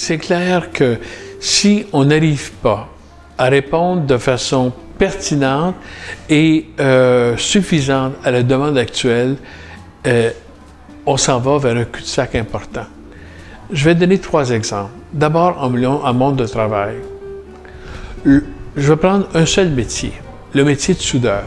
C'est clair que si on n'arrive pas à répondre de façon pertinente et suffisante à la demande actuelle, on s'en va vers un cul-de-sac important. Je vais donner 3 exemples. D'abord, en monde de travail. Je vais prendre un seul métier, le métier de soudeur.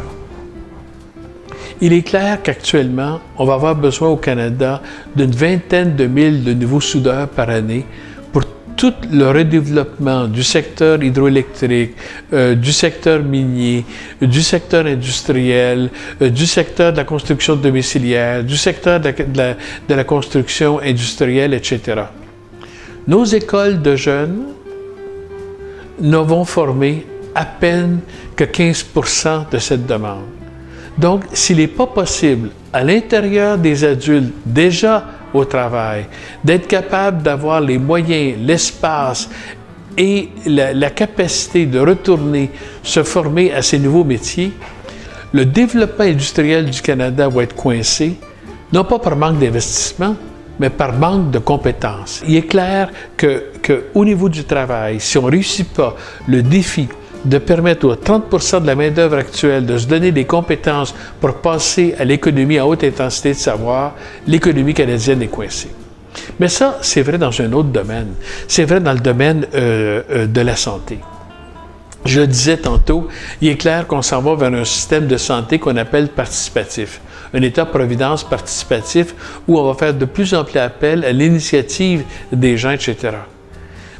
Il est clair qu'actuellement, on va avoir besoin au Canada d'une vingtaine de mille de nouveaux soudeurs par année pour tout le redéveloppement du secteur hydroélectrique, du secteur minier, du secteur industriel, du secteur de la construction domiciliaire, du secteur de la construction industrielle, etc. Nos écoles de jeunes ne vont former à peine que 15% de cette demande. Donc, s'il n'est pas possible, à l'intérieur des adultes déjà au travail, d'être capable d'avoir les moyens, l'espace et la capacité de retourner se former à ces nouveaux métiers, le développement industriel du Canada va être coincé, non pas par manque d'investissement, mais par manque de compétences. Il est clair qu'au niveau du travail, si on ne réussit pas le défi de permettre aux 30% de la main-d'œuvre actuelle de se donner des compétences pour passer à l'économie à haute intensité de savoir, l'économie canadienne est coincée. Mais ça, c'est vrai dans un autre domaine. C'est vrai dans le domaine de la santé. Je le disais tantôt, il est clair qu'on s'en va vers un système de santé qu'on appelle participatif. Un État-providence participatif où on va faire de plus en plus appel à l'initiative des gens, etc.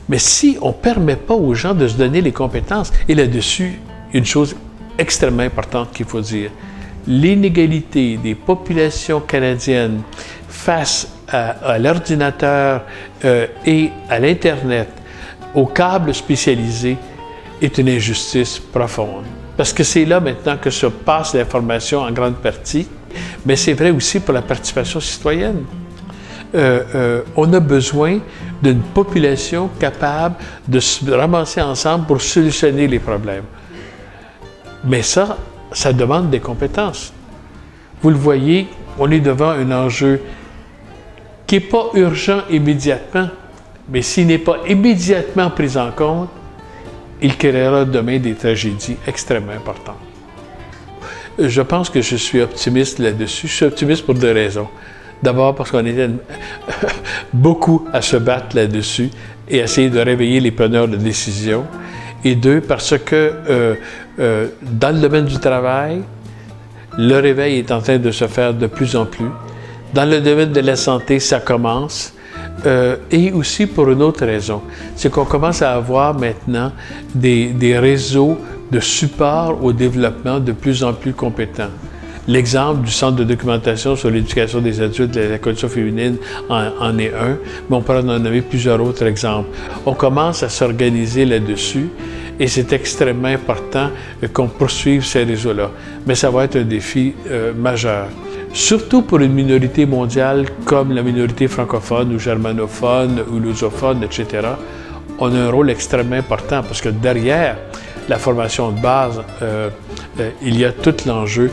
Mais si on ne permet pas aux gens de se donner les compétences, et là-dessus, une chose extrêmement importante qu'il faut dire, l'inégalité des populations canadiennes face à l'ordinateur et à l'Internet, aux câbles spécialisés, est une injustice profonde. Parce que c'est là maintenant que se passe l'information en grande partie, mais c'est vrai aussi pour la participation citoyenne. On a besoin d'une population capable de se ramasser ensemble pour solutionner les problèmes. Mais ça demande des compétences. Vous le voyez, on est devant un enjeu qui n'est pas urgent immédiatement, mais s'il n'est pas immédiatement pris en compte, il créera demain des tragédies extrêmement importantes. Je pense que je suis optimiste là-dessus. Je suis optimiste pour 2 raisons. D'abord parce qu'on était beaucoup à se battre là-dessus et à essayer de réveiller les preneurs de décision. Et 2, parce que dans le domaine du travail, le réveil est en train de se faire de plus en plus. Dans le domaine de la santé, ça commence. Et aussi pour une autre raison, c'est qu'on commence à avoir maintenant des réseaux de support au développement de plus en plus compétents. L'exemple du Centre de documentation sur l'éducation des adultes et la condition féminine en est un, mais on pourrait en nommer plusieurs autres exemples. On commence à s'organiser là-dessus et c'est extrêmement important qu'on poursuive ces réseaux-là. Mais ça va être un défi majeur. Surtout pour une minorité mondiale comme la minorité francophone ou germanophone ou lusophone, etc., on a un rôle extrêmement important parce que derrière la formation de base, il y a tout l'enjeu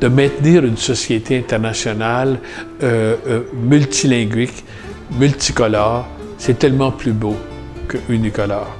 de maintenir une société internationale multilinguique, multicolore. C'est tellement plus beau qu'unicolore.